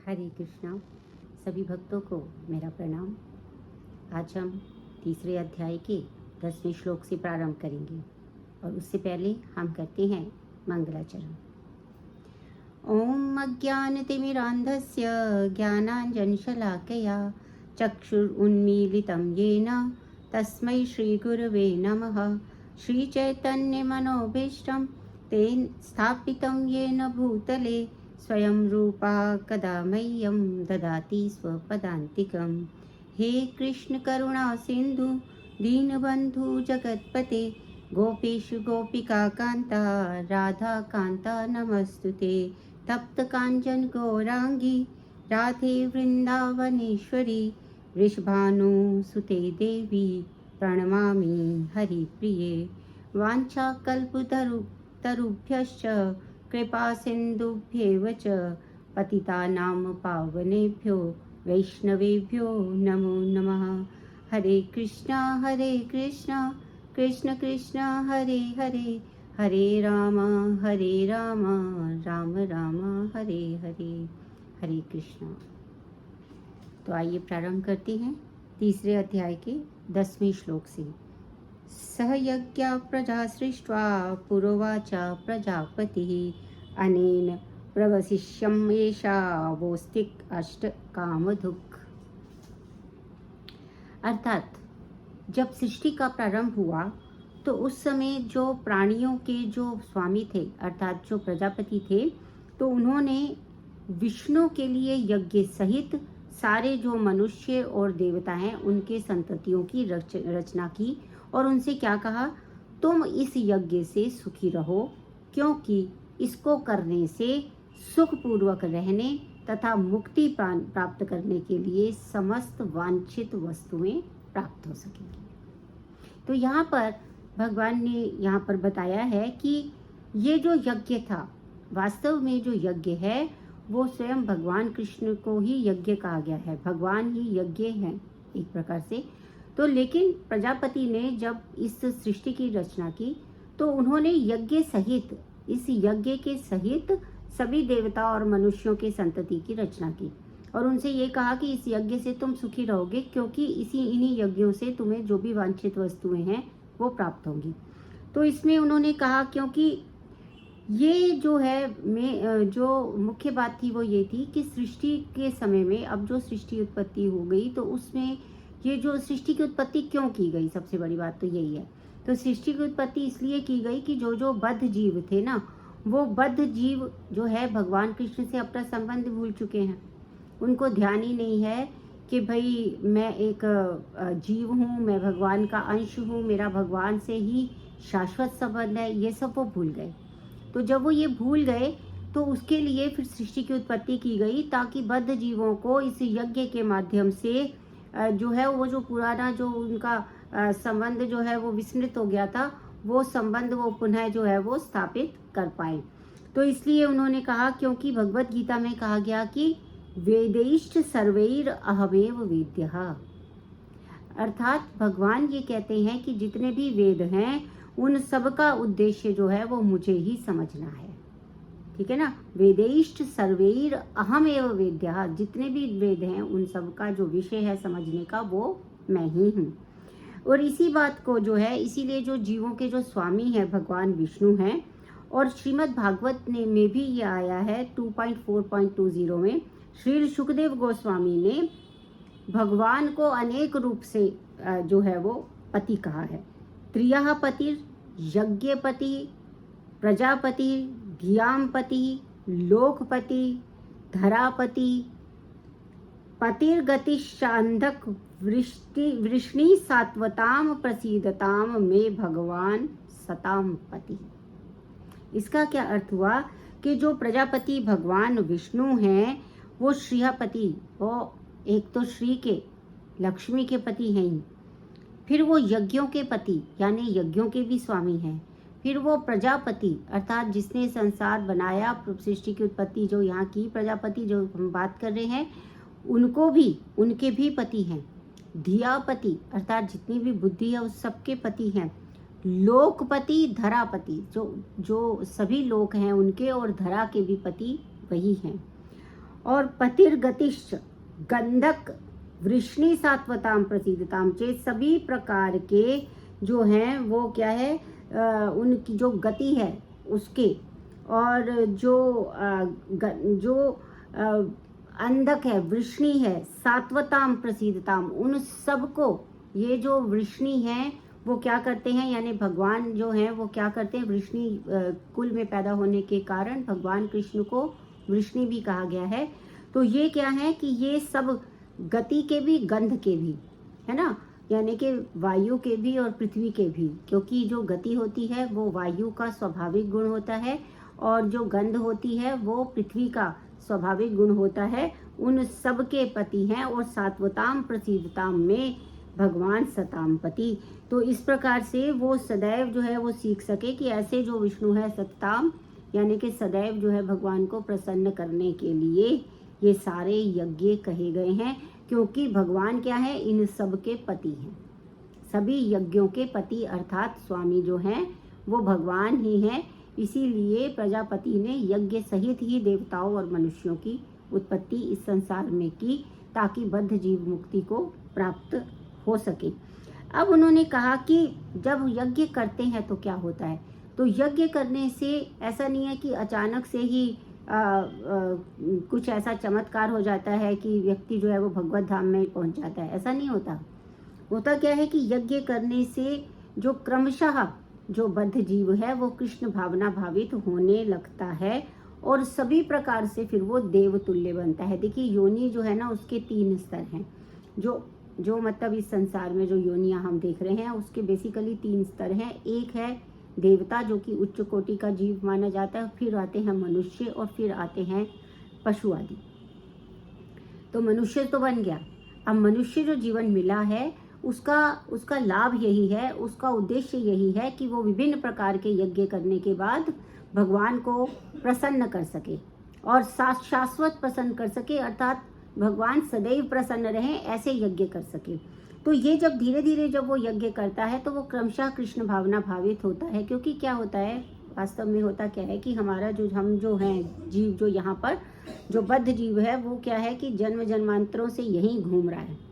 हरे कृष्णा। सभी भक्तों को मेरा प्रणाम। आज हम तीसरे अध्याय के 10वें श्लोक से प्रारंभ करेंगे और उससे पहले हम करते हैं मंगलाचरण। ओम अज्ञानतिमिरान्धस्य ज्ञानाञ्जनशलाकया चक्षुरुन्मीलितं येन तस्मै श्रीगुरवे नमः। श्रीचैतन्यमनोभीष्टं तेन स्थापितं येन भूतले स्वयं रूपा कदा मह्यं ददाति स्वपदान्तिकं। हे कृष्ण करुणा सिन्धु दीनबन्धु जगत्पते गोपेषु गोपिका कान्ता राधा कान्ता नमस्तुते। तप्त कांचन गौरांगी राधे वृंदावनेश्वरी वृषभानुसुते देवी प्रणमामि हरिप्रिये। वाञ्छाकल्पतरुभ्यश्च कृपा सिन्धुभ्येव च पतितानां पावनेभ्यो वैष्णवेभ्यो नमो नमः। हरे कृष्णा कृष्ण कृष्ण हरे हरे हरे राम राम राम हरे हरे। हरे कृष्णा। तो आइए प्रारंभ करते हैं तीसरे अध्याय के 10वें श्लोक से। सहयज्ञा प्रजा सृष्ट्वा पुरोवाचा प्रजापतिः अनेन प्रवशिष्यम् एषा वोस्तिक अष्ट कामधुक्। अर्थात जब सृष्टि का प्रारंभ हुआ तो उस समय जो प्राणियों के जो स्वामी थे अर्थात जो प्रजापति थे, तो उन्होंने विष्णु के लिए यज्ञ सहित सारे जो मनुष्य और देवता हैं उनके संततियों की रचना की और उनसे क्या कहा, तुम इस यज्ञ से सुखी रहो क्योंकि इसको करने से सुखपूर्वक रहने तथा मुक्ति प्राप्त करने के लिए समस्त वांछित वस्तुएं प्राप्त हो सकेंगी। तो यहाँ पर भगवान ने यहाँ पर बताया है कि ये जो यज्ञ था, वास्तव में जो यज्ञ है वो स्वयं भगवान कृष्ण को ही यज्ञ कहा गया है। भगवान ही यज्ञ हैं एक प्रकार से। तो लेकिन प्रजापति ने जब इस सृष्टि की रचना की तो उन्होंने यज्ञ सहित, इस यज्ञ के सहित सभी देवता और मनुष्यों के संतति की रचना की और उनसे ये कहा कि इस यज्ञ से तुम सुखी रहोगे क्योंकि इन्हीं यज्ञों से तुम्हें जो भी वांछित वस्तुएं हैं वो प्राप्त होंगी। तो इसमें उन्होंने कहा क्योंकि ये जो है जो मुख्य बात थी वो ये थी कि सृष्टि के समय में अब जो सृष्टि उत्पत्ति हो गई तो उसमें ये जो सृष्टि की उत्पत्ति क्यों की गई, सबसे बड़ी बात तो यही है। तो सृष्टि की उत्पत्ति इसलिए की गई कि जो बद्ध जीव थे ना, वो बद्ध जीव जो है भगवान कृष्ण से अपना संबंध भूल चुके हैं। उनको ध्यान ही नहीं है कि भाई मैं एक जीव हूँ, मैं भगवान का अंश हूँ, मेरा भगवान से ही शाश्वत संबंध है, ये सब वो भूल गए। तो जब वो ये भूल गए तो उसके लिए फिर सृष्टि की उत्पत्ति की गई ताकि बद्ध जीवों को इस यज्ञ के माध्यम से जो है वो जो पुराना जो उनका संबंध जो है वो विस्मृत हो गया था, वो संबंध वो पुनः जो है वो स्थापित कर पाए। तो इसलिए उन्होंने कहा, क्योंकि भगवत गीता में कहा गया कि वेदैश्च सर्वैर अहमेव वेद्यः। अर्थात भगवान ये कहते हैं कि जितने भी वेद हैं उन सब का उद्देश्य जो है वो मुझे ही समझना है। ठीक है ना। वेदैश्च सर्वैर अहमेव वेद्यः, जितने भी वेद हैं उन सब का जो विषय है समझने का वो मैं ही हूँ। और इसी बात को जो है, इसीलिए जो जीवों के जो स्वामी हैं भगवान विष्णु हैं। और श्रीमद् भागवत में भी ये आया है 2.4.20 में श्री सुखदेव गोस्वामी ने भगवान को अनेक रूप से जो है वो पति कहा है। त्रियः पतिर् यज्ञपति प्रजापति धियांपति लोकपति धरापति पतिर्गतिश्चान्धक वृष्णि सात्वताम प्रसीदताम में भगवान सताम पति। इसका क्या अर्थ हुआ कि जो प्रजापति भगवान विष्णु हैं वो श्रीहपति, वो एक तो श्री के लक्ष्मी के पति हैं ही, फिर वो यज्ञों के पति यानी यज्ञों के भी स्वामी हैं, फिर वो प्रजापति अर्थात जिसने संसार बनाया, सृष्टि की उत्पत्ति जो यहाँ की प्रजापति जो हम बात कर रहे हैं उनको भी, उनके भी पति हैं। धियापति अर्थात जितनी भी बुद्धि है उस सबके पति हैं। लोकपति धरापति, जो सभी लोक हैं उनके और धरा के भी पति वही हैं। और पतिर्गतिश्च गंधक वृष्णि सात्वताम प्रसिद्धताम, चेत सभी प्रकार के जो हैं वो क्या है, उनकी जो गति है उसके, और जो अंधक है, वृष्णि है, सात्वताम प्रसिद्धताम, उन सबको ये जो वृष्णि है वो क्या करते हैं, यानी भगवान जो हैं वो क्या करते हैं, वृष्णि कुल में पैदा होने के कारण भगवान कृष्ण को वृष्णि भी कहा गया है। तो ये क्या है कि ये सब गति के भी, गंध के भी, है ना, यानी कि वायु के भी और पृथ्वी के भी, क्योंकि जो गति होती है वो वायु का स्वाभाविक गुण होता है और जो गंध होती है वो पृथ्वी का स्वाभाविक गुण होता है। उन सब के पति हैं और सात्वताम प्रसिद्धताम में भगवान सताम पति। तो इस प्रकार से वो सदैव जो है वो सीख सके कि ऐसे जो विष्णु है सतताम, यानी कि सदैव जो है भगवान को प्रसन्न करने के लिए ये सारे यज्ञ कहे गए हैं, क्योंकि भगवान क्या है, इन सब के पति हैं, सभी यज्ञों के पति अर्थात स्वामी जो हैं वो भगवान ही हैं। इसीलिए प्रजापति ने यज्ञ सहित ही देवताओं और मनुष्यों की उत्पत्ति इस संसार में की, ताकि बद्ध जीव मुक्ति को प्राप्त हो सके। अब उन्होंने कहा कि जब यज्ञ करते हैं तो क्या होता है, तो यज्ञ करने से ऐसा नहीं है कि अचानक से ही कुछ ऐसा चमत्कार हो जाता है कि व्यक्ति जो है वो भगवत धाम में पहुंच जाता है, ऐसा नहीं होता। होता क्या है कि यज्ञ करने से जो क्रमशः जो बद्ध जीव है वो कृष्ण भावना भावित होने लगता है और सभी प्रकार से फिर वो देव तुल्य बनता है। देखिए योनि जो है ना उसके 3 स्तर हैं, जो मतलब इस संसार में जो योनियां हम देख रहे हैं उसके बेसिकली 3 स्तर हैं। एक है देवता जो कि उच्च कोटि का जीव माना जाता है, फिर आते हैं मनुष्य और फिर आते हैं पशु आदि। तो मनुष्य तो बन गया, अब मनुष्य जो जीवन मिला है उसका लाभ यही है, उसका उद्देश्य यही है कि वो विभिन्न प्रकार के यज्ञ करने के बाद भगवान को प्रसन्न कर सके और शाश्वत प्रसन्न कर सके, अर्थात भगवान सदैव प्रसन्न रहें ऐसे यज्ञ कर सके। तो ये जब धीरे धीरे जब वो यज्ञ करता है तो वो क्रमशः कृष्ण भावना भावित होता है, क्योंकि क्या होता है वास्तव में, होता क्या है कि हमारा हम जो हैं जीव, जो यहाँ पर जो बद्ध जीव है वो क्या है कि जन्म जन्मांतरों से यहीं घूम रहा है।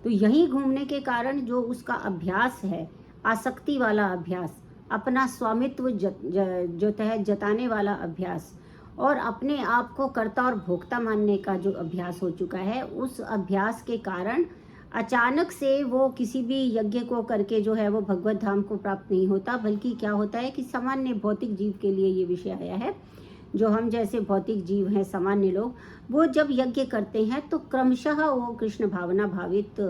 तो यहीं घूमने के कारण जो उसका अभ्यास है, आसक्ति वाला अभ्यास, अपना स्वामित्व जो है जताने वाला अभ्यास और अपने आप को कर्ता और भोक्ता मानने का जो अभ्यास हो चुका है, उस अभ्यास के कारण अचानक से वो किसी भी यज्ञ को करके जो है वो भगवत धाम को प्राप्त नहीं होता, बल्कि क्या होता है कि सामान्य भौतिक जीव के लिए ये विषय आया है, जो हम जैसे भौतिक जीव हैं सामान्य लोग, वो जब यज्ञ करते हैं तो क्रमशः वो कृष्ण भावना भावित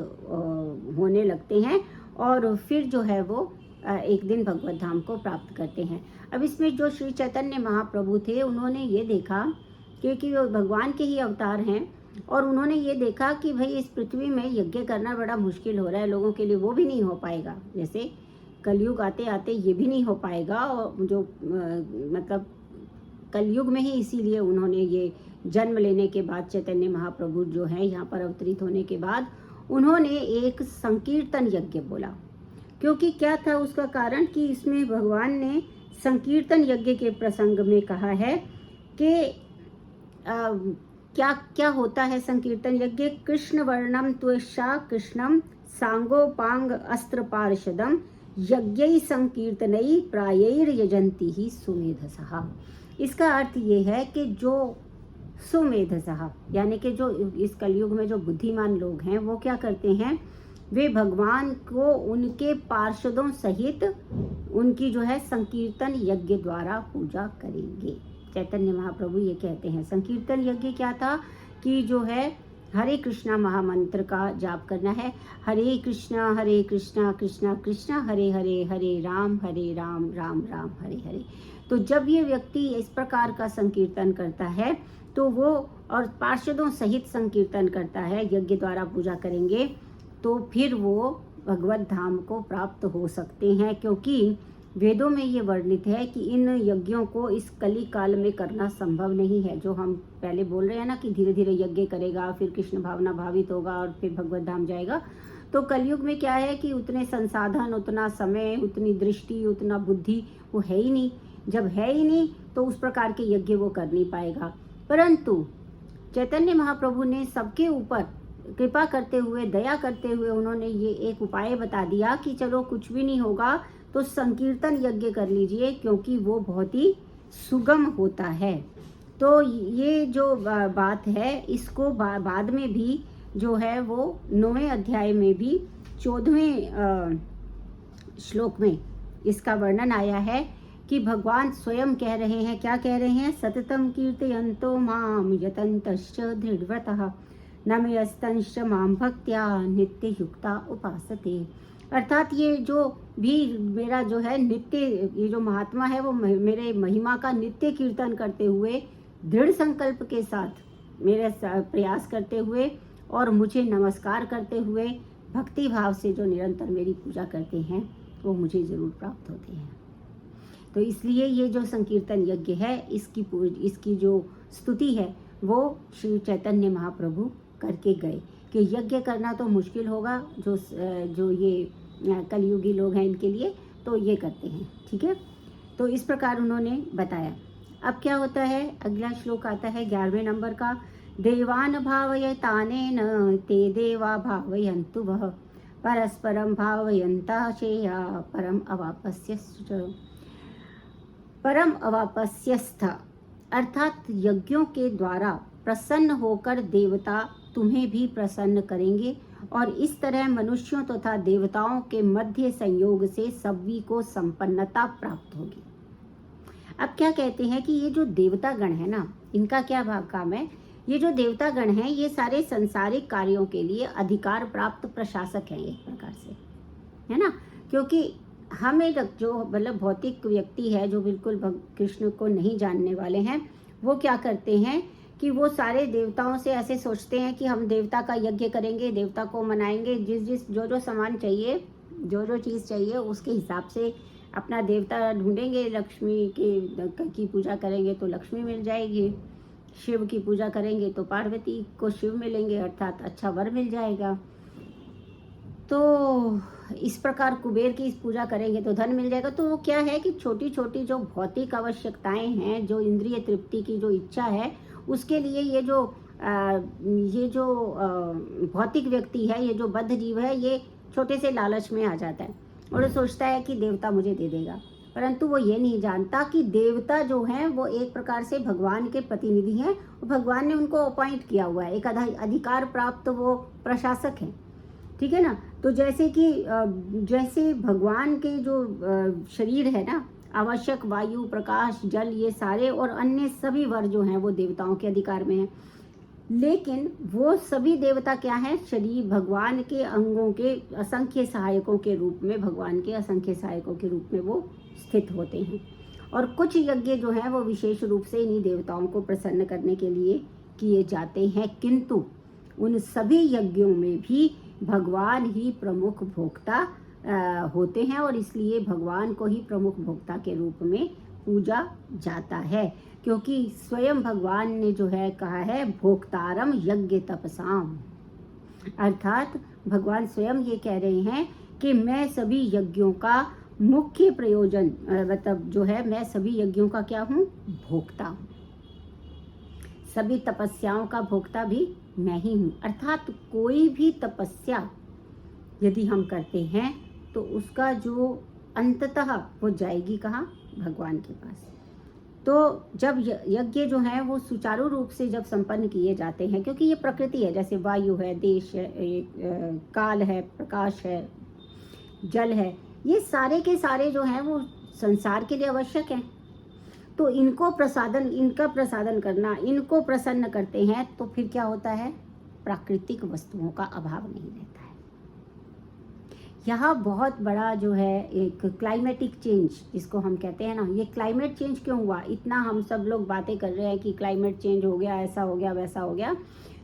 होने लगते हैं और फिर जो है वो एक दिन भगवत धाम को प्राप्त करते हैं। अब इसमें जो श्री चैतन्य महाप्रभु थे उन्होंने ये देखा, क्योंकि वो भगवान के ही अवतार हैं, और उन्होंने ये देखा कि भाई इस पृथ्वी में यज्ञ करना बड़ा मुश्किल हो रहा है लोगों के लिए, वो भी नहीं हो पाएगा, जैसे कलयुग आते आते ये भी नहीं हो पाएगा, और जो मतलब कलयुग में ही, इसीलिए उन्होंने ये जन्म लेने के बाद चैतन्य महाप्रभु जो हैं यहाँ पर अवतरित होने के बाद उन्होंने एक संकीर्तन यज्ञ बोला। क्योंकि क्या था उसका कारण कि इसमें भगवान ने संकीर्तन यज्ञ के प्रसंग में कहा है कि क्या क्या होता है संकीर्तन यज्ञ। कृष्ण वर्णम त्वेषा कृष्णम सांगोपांग अस्त्र पार्षदम यज्ञ संकीर्तनई प्रायैर यजंती ही सुमेधसः। इसका अर्थ ये है कि जो सुमेधसः यानी कि जो इस कलयुग में जो बुद्धिमान लोग हैं वो क्या करते हैं, वे भगवान को उनके पार्षदों सहित उनकी जो है संकीर्तन यज्ञ द्वारा पूजा करेंगे। चैतन्य महाप्रभु ये कहते हैं संकीर्तन यज्ञ क्या था कि जो है हरे कृष्णा महामंत्र का जाप करना है, हरे कृष्णा कृष्णा कृष्णा हरे हरे, हरे राम राम राम हरे हरे। तो जब ये व्यक्ति इस प्रकार का संकीर्तन करता है तो वो, और पार्षदों सहित संकीर्तन करता है, यज्ञ द्वारा पूजा करेंगे, तो फिर वो भगवत धाम को प्राप्त हो सकते हैं। क्योंकि वेदों में ये वर्णित है कि इन यज्ञों को इस कली काल में करना संभव नहीं है। जो हम पहले बोल रहे हैं ना कि धीरे धीरे यज्ञ करेगा, फिर कृष्ण भावना भावित होगा और फिर भगवत धाम जाएगा। तो कलयुग में क्या है कि उतने संसाधन, उतना समय, उतनी दृष्टि, उतना बुद्धि वो है ही नहीं। जब है ही नहीं तो उस प्रकार के यज्ञ वो कर नहीं पाएगा। परंतु चैतन्य महाप्रभु ने सबके ऊपर कृपा करते हुए, दया करते हुए उन्होंने ये एक उपाय बता दिया कि चलो कुछ भी नहीं होगा तो संकीर्तन यज्ञ कर लीजिए, क्योंकि वो बहुत ही सुगम होता है। तो ये जो बात है, इसको बाद में भी जो है वो 9वें अध्याय में भी 14वें श्लोक में इसका वर्णन आया है कि भगवान स्वयं कह रहे हैं, क्या कह रहे हैं, सततम कीर्तयन्तो माम यतन्तश्च दृढ़व्रतः नमयस्तंश्च माम भक्त्या नित्य युक्ता उपासते। अर्थात ये जो भी मेरा जो है नित्य, ये जो महात्मा है वो मेरे महिमा का नित्य कीर्तन करते हुए, दृढ़ संकल्प के साथ मेरे प्रयास करते हुए और मुझे नमस्कार करते हुए भक्ति भाव से जो निरंतर मेरी पूजा करते हैं, वो मुझे ज़रूर प्राप्त होते हैं। तो इसलिए ये जो संकीर्तन यज्ञ है, इसकी जो स्तुति है वो श्री चैतन्य महाप्रभु करके गए कि यज्ञ करना तो मुश्किल होगा, जो ये कलयुगी लोग हैं इनके लिए, तो ये करते हैं। ठीक है, तो इस प्रकार उन्होंने बताया। अब क्या होता है, अगला श्लोक आता है 11वें नंबर का। देवान भावयतानेन ते देवा भावयन्तु वः परस्परम भावयन्ता शेया परम अवापस्यस्थ। अर्थात यज्ञों के द्वारा प्रसन्न होकर देवता तुम्हें भी प्रसन्न करेंगे और इस तरह मनुष्यों तथा देवताओं के मध्य संयोग से सभी को संपन्नता प्राप्त होगी। अब क्या कहते हैं कि ये जो देवता गण है ना, इनका क्या काम है, ये जो देवता गण हैं ये सारे संसारिक कार्यों के लिए अधिकार प्राप्त प्रशासक हैं एक प्रकार से, है ना। क्योंकि हम एक जो मतलब भौतिक व्यक्ति है जो बिल्कुल कृष्ण को नहीं जानने वाले हैं, वो क्या करते हैं कि वो सारे देवताओं से ऐसे सोचते हैं कि हम देवता का यज्ञ करेंगे, देवता को मनाएंगे, जो सामान चाहिए, जो चीज़ चाहिए उसके हिसाब से अपना देवता ढूंढेंगे। लक्ष्मी की पूजा करेंगे तो लक्ष्मी मिल जाएगी, शिव की पूजा करेंगे तो पार्वती को शिव मिलेंगे, अर्थात अच्छा वर मिल जाएगा। तो इस प्रकार कुबेर की पूजा करेंगे तो धन मिल जाएगा। तो वो क्या है कि छोटी छोटी जो भौतिक आवश्यकताएं हैं, जो इंद्रिय तृप्ति की जो इच्छा है, उसके लिए ये जो भौतिक व्यक्ति है, ये जो बद्ध जीव है, ये छोटे से लालच में आ जाता है और वो सोचता है कि देवता मुझे दे देगा। परंतु वो ये नहीं जानता कि देवता जो हैं वो एक प्रकार से भगवान के प्रतिनिधि हैं और भगवान ने उनको अपॉइंट किया हुआ है, एक अधिकार प्राप्त वो प्रशासक हैं। ठीक है ना। तो जैसे भगवान के जो शरीर है ना, आवश्यक वायु, प्रकाश, जल, ये सारे और अन्य सभी वर जो हैं वो देवताओं के अधिकार में हैं। लेकिन वो सभी देवता क्या हैं, शरीर भगवान के अंगों के असंख्य सहायकों के रूप में, भगवान के असंख्य सहायकों के रूप में वो स्थित होते हैं। और कुछ यज्ञ जो हैं वो विशेष रूप से इन्हीं देवताओं को प्रसन्न करने के लिए किए जाते हैं, किंतु उन सभी यज्ञों में भी भगवान ही प्रमुख भोक्ता होते हैं और इसलिए भगवान को ही प्रमुख भोक्ता के रूप में पूजा जाता है, क्योंकि स्वयं भगवान ने जो है कहा है भोक्तारम यज्ञ तपसाम। अर्थात भगवान स्वयं ये कह रहे हैं कि मैं सभी यज्ञों का मुख्य प्रयोजन, मतलब जो है मैं सभी यज्ञों का क्या हूँ, भोक्ता हूँ। सभी तपस्याओं का भोक्ता भी मैं ही हूँ। अर्थात कोई भी तपस्या यदि हम करते हैं तो उसका जो अंततः वो जाएगी कहाँ, भगवान के पास। तो जब यज्ञ जो है वो सुचारू रूप से जब संपन्न किए जाते हैं, क्योंकि ये प्रकृति है, जैसे वायु है, देश है, काल है, प्रकाश है, जल है, ये सारे के सारे जो हैं वो संसार के लिए आवश्यक हैं। तो इनका प्रसादन करना, इनको प्रसन्न करते हैं, तो फिर क्या होता है, प्राकृतिक वस्तुओं का अभाव नहीं रहता है। यहाँ बहुत बड़ा जो है एक क्लाइमेटिक चेंज जिसको हम कहते हैं ना, ये क्लाइमेट चेंज क्यों हुआ, इतना हम सब लोग बातें कर रहे हैं कि क्लाइमेट चेंज हो गया, ऐसा हो गया, वैसा हो गया।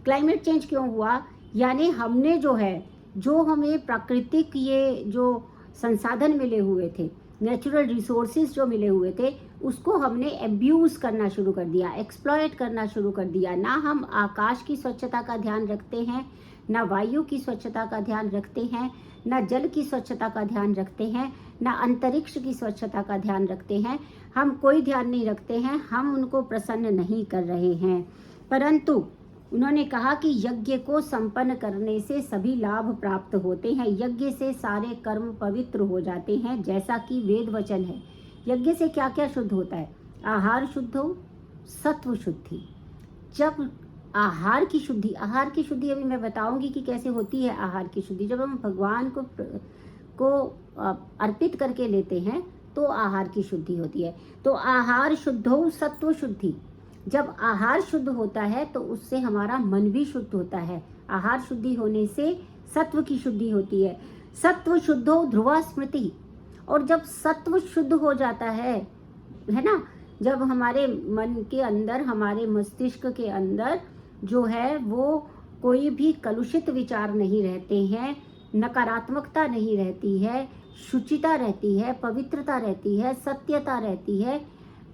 क्लाइमेट चेंज क्यों हुआ, यानी हमने जो है, जो हमें प्राकृतिक ये जो संसाधन मिले हुए थे, नेचुरल रिसोर्सेज जो मिले हुए थे, उसको हमने एब्यूज़ करना शुरू कर दिया, एक्सप्लॉयट करना शुरू कर दिया। ना हम आकाश की स्वच्छता का ध्यान रखते हैं, ना वायु की स्वच्छता का ध्यान रखते हैं, ना जल की स्वच्छता का ध्यान रखते हैं, ना अंतरिक्ष की स्वच्छता का ध्यान रखते हैं। हम कोई ध्यान नहीं रखते हैं, हम उनको प्रसन्न नहीं कर रहे हैं। परंतु उन्होंने कहा कि यज्ञ को संपन्न करने से सभी लाभ प्राप्त होते हैं, यज्ञ से सारे कर्म पवित्र हो जाते हैं, जैसा कि वेद वचन है। यज्ञ से क्या क्या शुद्ध होता है? आहार शुद्ध हो, सत्व शुद्धि। जब आहार की शुद्धि अभी मैं बताऊंगी कि कैसे होती है आहार की शुद्धि। जब हम भगवान को अर्पित करके लेते हैं तो आहार की शुद्धि होती है। तो आहार शुद्ध हो, सत्व शुद्धि। जब आहार शुद्ध होता है तो उससे हमारा मन भी शुद्ध होता है। आहार शुद्धि होने से सत्व की शुद्धि होती है। सत्व शुद्ध हो, ध्रुवा स्मृति। और जब सत्व शुद्ध हो जाता है ना, जब हमारे मन के अंदर, हमारे मस्तिष्क के अंदर जो है वो कोई भी कलुषित विचार नहीं रहते हैं, नकारात्मकता नहीं रहती है, शुचिता रहती है, पवित्रता रहती है, सत्यता रहती है,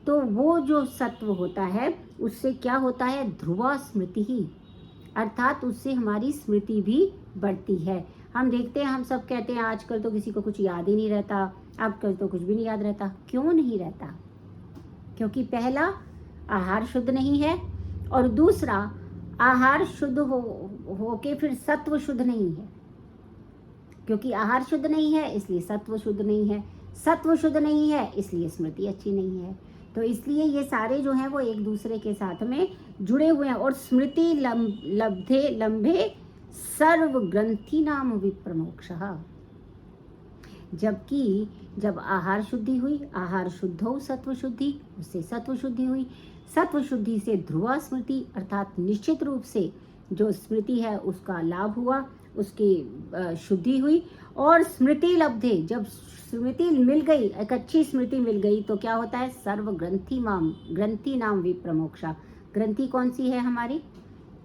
तो वो जो सत्व होता है उससे क्या होता है? ध्रुवा स्मृति ही, अर्थात उससे हमारी स्मृति भी बढ़ती है। हम देखते हैं, हम सब कहते हैं आजकल तो किसी को कुछ याद ही नहीं रहता, आजकल तो कुछ भी नहीं याद रहता। क्यों नहीं रहता? क्योंकि आहार शुद्ध नहीं है, और दूसरा आहार शुद्ध हो के फिर सत्व शुद्ध नहीं है। क्योंकि आहार शुद्ध नहीं है इसलिए सत्व शुद्ध नहीं है, सत्व शुद्ध नहीं है इसलिए स्मृति अच्छी नहीं है। तो इसलिए ये सारे जो हैं वो एक दूसरे के साथ में जुड़े हुए हैं। और स्मृति लब्धे लंबे सर्व ग्रंथि नाम विप्रमोक्षः। जबकि जब आहार शुद्धि हुई, आहार शुद्ध हो सत्व शुद्धि, उससे सत्व शुद्धि हुई, सत्व शुद्धि से ध्रुवा स्मृति, अर्थात निश्चित रूप से जो स्मृति है उसका लाभ हुआ, उसकी शुद्धि हुई। और स्मृति लब्धे, जब स्मृति मिल गई, एक अच्छी स्मृति मिल गई, तो क्या होता है? सर्व ग्रंथि नाम विप्रमोक्षा। ग्रंथि कौन सी है हमारी?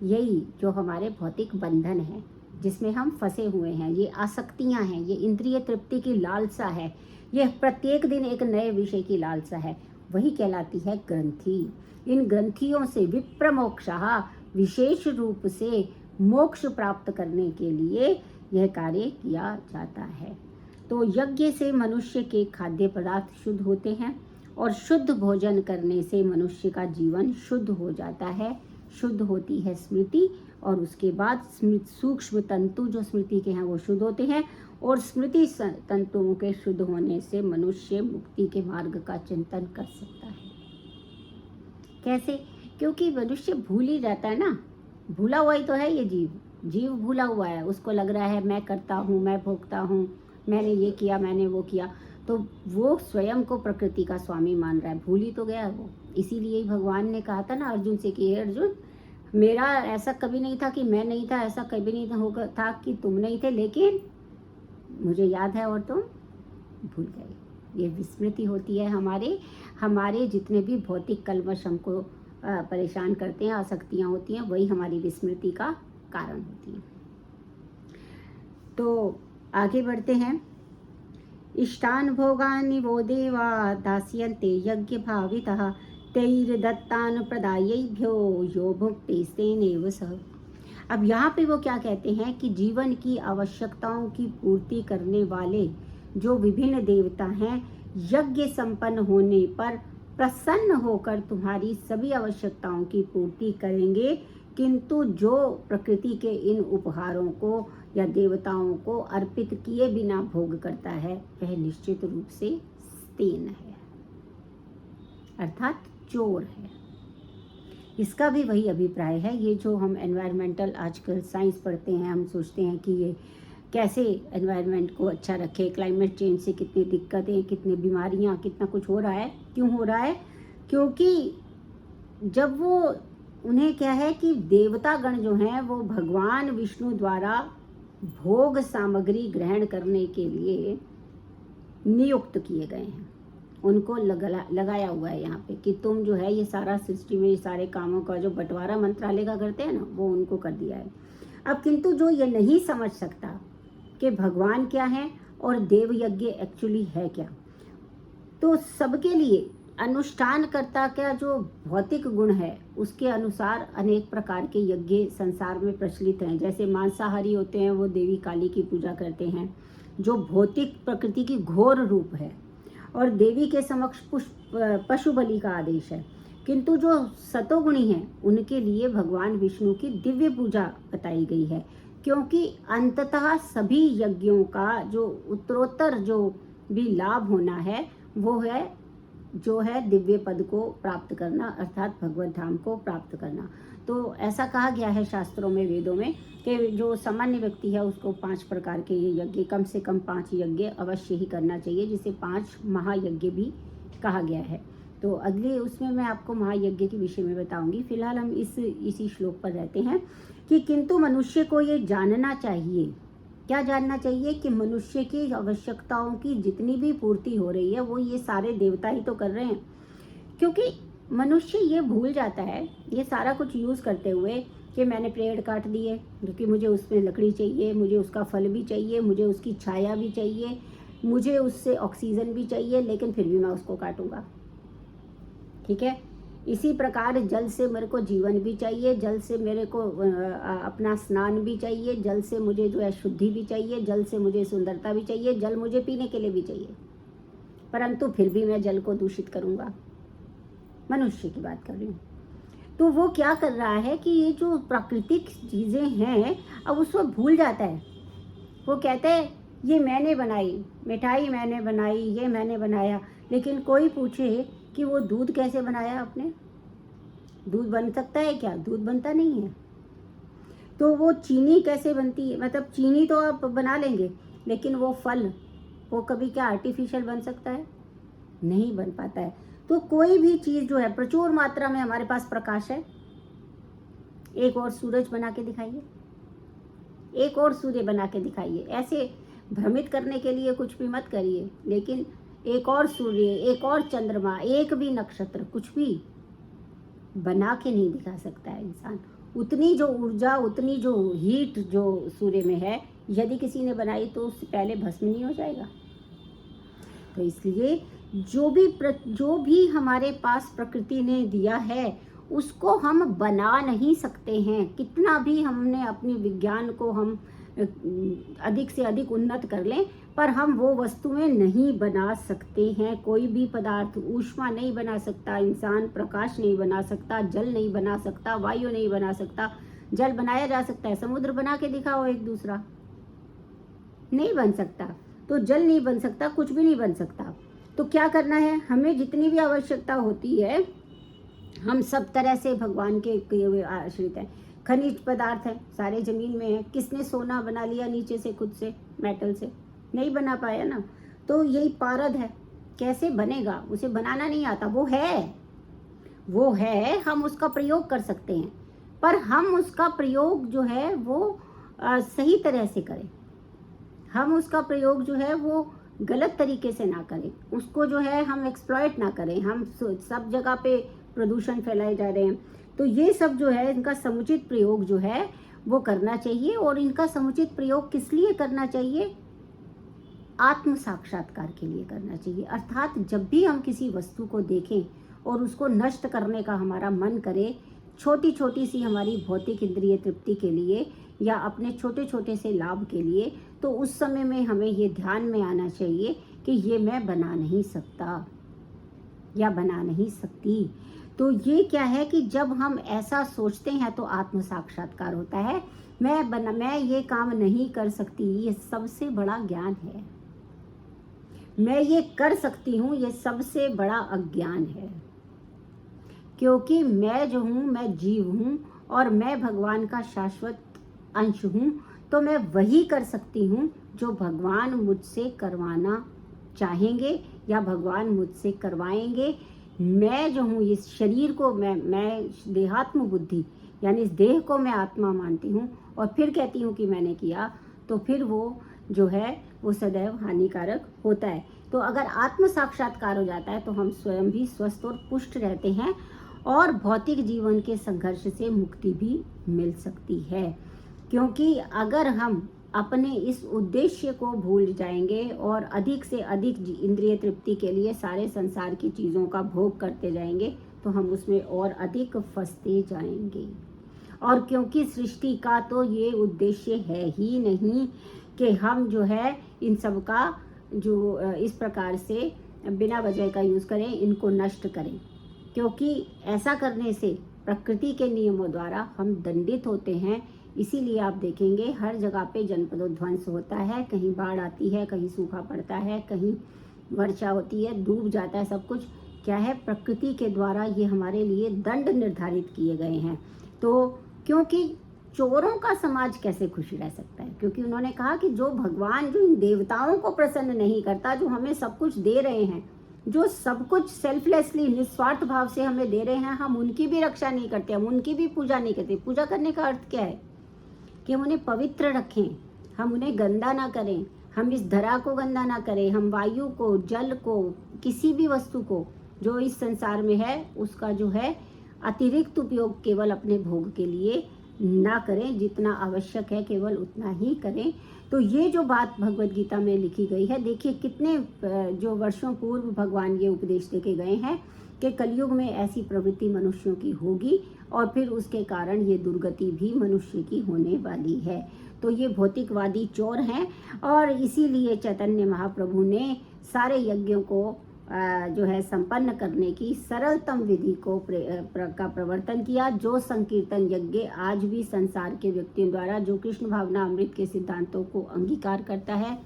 यही जो हमारे भौतिक बंधन है, जिसमें हम फंसे हुए हैं, ये आसक्तियां हैं, ये इंद्रिय तृप्ति की लालसा है, ये प्रत्येक दिन एक नए विषय की लालसा है, वही कहलाती है ग्रंथि। इन ग्रंथियों से विप्रमोक्षः, विशेष रूप से मोक्ष प्राप्त करने के लिए यह कार्य किया जाता है। तो यज्ञ से मनुष्य के खाद्य पदार्थ शुद्ध होते हैं, और शुद्ध भोजन करने से मनुष्य का जीवन शुद्ध हो जाता है, शुद्ध होती है स्मृति, और उसके बाद सूक्ष्म तंतु जो स्मृति के हैं वो शुद्ध होते हैं, और स्मृति तंतुओं के शुद्ध होने से मनुष्य मुक्ति के मार्ग का चिंतन कर सकता है। कैसे? क्योंकि मनुष्य भूल ही रहता है ना, भूला हुआ ही तो है ये जीव भूला हुआ है। उसको लग रहा है मैं करता हूँ, मैं भोगता हूँ, मैंने ये किया, मैंने वो किया, तो वो स्वयं को प्रकृति का स्वामी मान रहा है, भूल ही तो गया वो। इसीलिए ही भगवान ने कहा था ना अर्जुन से कि हे अर्जुन, मेरा ऐसा कभी नहीं था कि मैं नहीं था, ऐसा कभी नहीं होगा था कि तुम नहीं थे, लेकिन मुझे याद है और तुम भूल गए। ये विस्मृति होती है हमारे जितने भी भौतिक कलमश हमको परेशान करते हैं, आसक्तियाँ होती हैं, वही हमारी विस्मृति का कारण होती है। तो आगे बढ़ते हैं। इष्टान भोगानि वो देवा दास्यन्ते यज्ञ भावितः तैर्दत्तान प्रदायेभ्यो यो भुक्तेस्तेनैव सः। अब यहाँ पे वो क्या कहते हैं कि जीवन की आवश्यकताओं की पूर्ति करने वाले जो विभिन्न देवता हैं, यज्ञ संपन्न होने पर प्रसन्न होकर तुम्हारी सभी आवश्यकताओं की पूर्ति करेंगे, किंतु जो प्रकृति के इन उपहारों को या देवताओं को अर्पित किए बिना भोग करता है वह निश्चित रूप से स्तेन है, अर्थात चोर है। इसका भी वही अभिप्राय है। ये जो हम एनवायरमेंटल आजकल साइंस पढ़ते हैं, हम सोचते हैं कि ये कैसे एनवायरनमेंट को अच्छा रखे, क्लाइमेट चेंज से कितनी दिक्कतें, कितनी बीमारियां, कितना कुछ हो रहा है। क्यों हो रहा है? क्योंकि जब वो उन्हें क्या है कि देवतागण जो हैं वो भगवान विष्णु द्वारा भोग सामग्री ग्रहण करने के लिए नियुक्त किए गए हैं, उनको लगाया हुआ है यहाँ पे कि तुम जो है ये सारा सृष्टि में ये सारे कामों का जो बंटवारा मंत्रालय का करते हैं ना, वो उनको कर दिया है। अब किंतु जो ये नहीं समझ सकता कि भगवान क्या है और देव यज्ञ एक्चुअली है क्या, तो सबके लिए अनुष्ठानकर्ता का जो भौतिक गुण है उसके अनुसार अनेक प्रकार के यज्ञ संसार में प्रचलित हैं। जैसे मांसाहारी होते हैं वो देवी काली की पूजा करते हैं, जो भौतिक प्रकृति की घोर रूप है, और देवी के समक्ष पशु बलि का आदेश है। किंतु जो सतोगुणी हैं उनके लिए भगवान विष्णु की दिव्य पूजा बताई गई है, क्योंकि अंततः सभी यज्ञों का जो उत्तरोत्तर जो भी लाभ होना है वो है जो है दिव्य पद को प्राप्त करना, अर्थात भगवत धाम को प्राप्त करना। तो ऐसा कहा गया है शास्त्रों में, वेदों में, कि जो सामान्य व्यक्ति है उसको 5 प्रकार के ये यज्ञ, कम से कम 5 यज्ञ अवश्य ही करना चाहिए, जिसे 5 महायज्ञ भी कहा गया है। तो अगले उसमें मैं आपको महायज्ञ के विषय में बताऊंगी। फिलहाल हम इसी श्लोक पर रहते हैं कि किंतु मनुष्य को ये जानना चाहिए, क्या जानना चाहिए, कि मनुष्य की आवश्यकताओं की जितनी भी पूर्ति हो रही है वो ये सारे देवता ही तो कर रहे हैं। क्योंकि मनुष्य ये भूल जाता है ये सारा कुछ यूज़ करते हुए कि मैंने पेड़ काट दिए क्योंकि मुझे उसमें लकड़ी चाहिए, मुझे उसका फल भी चाहिए, मुझे उसकी छाया भी चाहिए, मुझे उससे ऑक्सीजन भी चाहिए, लेकिन फिर भी मैं उसको काटूंगा। ठीक है, इसी प्रकार जल से मेरे को जीवन भी चाहिए, जल से मेरे को अपना स्नान भी चाहिए, जल से मुझे जो है शुद्धि भी चाहिए, जल से मुझे सुंदरता भी चाहिए, जल मुझे पीने के लिए भी चाहिए, परंतु फिर भी मैं जल को दूषित करूंगा। मनुष्य की बात कर रही हूँ। तो वो क्या कर रहा है कि ये जो प्राकृतिक चीज़ें हैं अब उसको भूल जाता है। वो कहते हैं ये मैंने बनाई, मिठाई मैंने बनाई, ये मैंने बनाया, लेकिन कोई पूछे कि वो दूध कैसे बनाया आपने? दूध बन सकता है क्या? दूध बनता नहीं है। तो वो चीनी कैसे बनती है? मतलब चीनी तो आप बना लेंगे, लेकिन वो फल वो कभी क्या आर्टिफिशियल बन सकता है? नहीं बन पाता है। तो कोई भी चीज़ जो है, प्रचुर मात्रा में हमारे पास प्रकाश है, एक और सूरज बना के दिखाइए, एक और सूर्य बना के दिखाइए। ऐसे भ्रमित करने के लिए कुछ भी मत करिए, लेकिन एक और सूर्य, एक और चंद्रमा, एक भी नक्षत्र, कुछ भी बना के नहीं दिखा सकता है इंसान। उतनी जो ऊर्जा, उतनी जो हीट जो सूर्य में है, यदि किसी ने बनाई तो उससे पहले भस्म नहीं हो जाएगा। तो इसलिए जो भी हमारे पास प्रकृति ने दिया है उसको हम बना नहीं सकते हैं। कितना भी हमने अपनी विज्ञान को हम अधिक से अधिक उन्नत कर लें, पर हम वो वस्तुएं नहीं बना सकते हैं। कोई भी पदार्थ, ऊष्मा नहीं बना सकता इंसान, प्रकाश नहीं बना सकता, जल नहीं बना सकता, वायु नहीं बना सकता। जल बनाया जा सकता है, समुद्र बना के दिखाओ एक दूसरा, नहीं बन सकता। तो जल नहीं बन सकता, कुछ भी नहीं बन सकता। तो क्या करना है, हमें जितनी भी आवश्यकता होती है, हम सब तरह से भगवान के आश्रित हैं। खनिज पदार्थ है, सारे जमीन में है। किसने सोना बना लिया नीचे से, खुद से, मेटल से? नहीं बना पाया ना। तो यही पारद है, कैसे बनेगा? उसे बनाना नहीं आता। वो है, हम उसका प्रयोग कर सकते हैं, पर हम उसका प्रयोग जो है वो सही तरह से करें। हम उसका प्रयोग जो है वो गलत तरीके से ना करें, उसको जो है हम एक्सप्लॉइट ना करें। हम सब जगह पे प्रदूषण फैलाए जा रहे हैं। तो ये सब जो है, इनका समुचित प्रयोग जो है वो करना चाहिए। और इनका समुचित प्रयोग किस लिए करना चाहिए? आत्म साक्षात्कार के लिए करना चाहिए। अर्थात जब भी हम किसी वस्तु को देखें और उसको नष्ट करने का हमारा मन करे, छोटी छोटी सी हमारी भौतिक इंद्रिय तृप्ति के लिए या अपने छोटे छोटे से लाभ के लिए, तो उस समय में हमें ये ध्यान में आना चाहिए कि ये मैं बना नहीं सकता या बना नहीं सकती। तो ये क्या है कि जब हम ऐसा सोचते हैं तो आत्म साक्षात्कार होता है। मैं ये काम नहीं कर सकती, ये सबसे बड़ा ज्ञान है। मैं ये कर सकती हूँ, ये सबसे बड़ा अज्ञान है। क्योंकि मैं जो हूँ, मैं जीव हूँ और मैं भगवान का शाश्वत अंश हूँ। तो मैं वही कर सकती हूँ जो भगवान मुझसे करवाना चाहेंगे या भगवान मुझसे करवाएंगे। मैं जो हूँ, इस शरीर को मैं देहात्म बुद्धि, यानी इस देह को मैं आत्मा मानती हूँ और फिर कहती हूँ कि मैंने किया, तो फिर वो जो है वो सदैव हानिकारक होता है। तो अगर आत्म साक्षात्कार हो जाता है तो हम स्वयं भी स्वस्थ और पुष्ट रहते हैं और भौतिक जीवन के संघर्ष से मुक्ति भी मिल सकती है। क्योंकि अगर हम अपने इस उद्देश्य को भूल जाएंगे और अधिक से अधिक इंद्रिय तृप्ति के लिए सारे संसार की चीज़ों का भोग करते जाएंगे, तो हम उसमें और अधिक फंसते जाएंगे। और क्योंकि सृष्टि का तो ये उद्देश्य है ही नहीं कि हम जो है इन सब का जो इस प्रकार से बिना वजह का यूज़ करें, इनको नष्ट करें। क्योंकि ऐसा करने से प्रकृति के नियमों द्वारा हम दंडित होते हैं। इसीलिए आप देखेंगे हर जगह पे जनपदोध्वंस होता है, कहीं बाढ़ आती है, कहीं सूखा पड़ता है, कहीं वर्षा होती है, डूब जाता है सब कुछ। क्या है, प्रकृति के द्वारा ये हमारे लिए दंड निर्धारित किए गए हैं। तो क्योंकि चोरों का समाज कैसे खुश रह सकता है, क्योंकि उन्होंने कहा कि जो भगवान जो इन देवताओं को प्रसन्न नहीं करता, जो हमें सब कुछ दे रहे हैं, जो सब कुछ सेल्फलेसली निस्वार्थ भाव से हमें दे रहे हैं, हम उनकी भी रक्षा नहीं करते, हम उनकी भी पूजा नहीं करते। पूजा करने का अर्थ क्या है कि हम उन्हें पवित्र रखें, हम उन्हें गंदा ना करें, हम इस धरा को गंदा ना करें, हम वायु को, जल को, किसी भी वस्तु को जो इस संसार में है उसका जो है अतिरिक्त उपयोग केवल अपने भोग के लिए ना करें, जितना आवश्यक है केवल उतना ही करें। तो ये जो बात भगवत गीता में लिखी गई है, देखिए कितने जो वर्षों पूर्व भगवान ये उपदेश देके गए हैं कि कलयुग में ऐसी प्रवृत्ति मनुष्यों की होगी और फिर उसके कारण ये दुर्गति भी मनुष्य की होने वाली है। तो ये भौतिकवादी चोर हैं और इसीलिए चैतन्य महाप्रभु ने सारे यज्ञों को जो है संपन्न करने की सरलतम विधि को का प्रवर्तन किया। जो संकीर्तन यज्ञ आज भी संसार के व्यक्तियों द्वारा जो कृष्ण भावना अमृत के सिद्धांतों को अंगीकार करता है,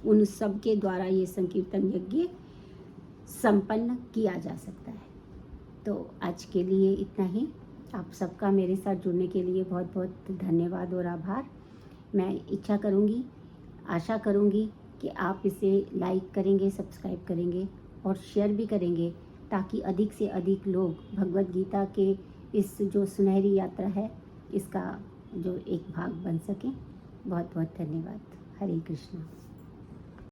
उन सब के द्वारा ये संकीर्तन यज्ञ संपन्न किया जा सकता है। तो आज के लिए इतना ही। आप सबका मेरे साथ जुड़ने के लिए बहुत बहुत धन्यवाद और आभार। मैं इच्छा करूँगी, आशा करूँगी कि आप इसे लाइक करेंगे, सब्सक्राइब करेंगे और शेयर भी करेंगे, ताकि अधिक से अधिक लोग भगवत गीता के इस जो सुनहरी यात्रा है इसका जो एक भाग बन सकें। बहुत बहुत धन्यवाद। हरे कृष्णा।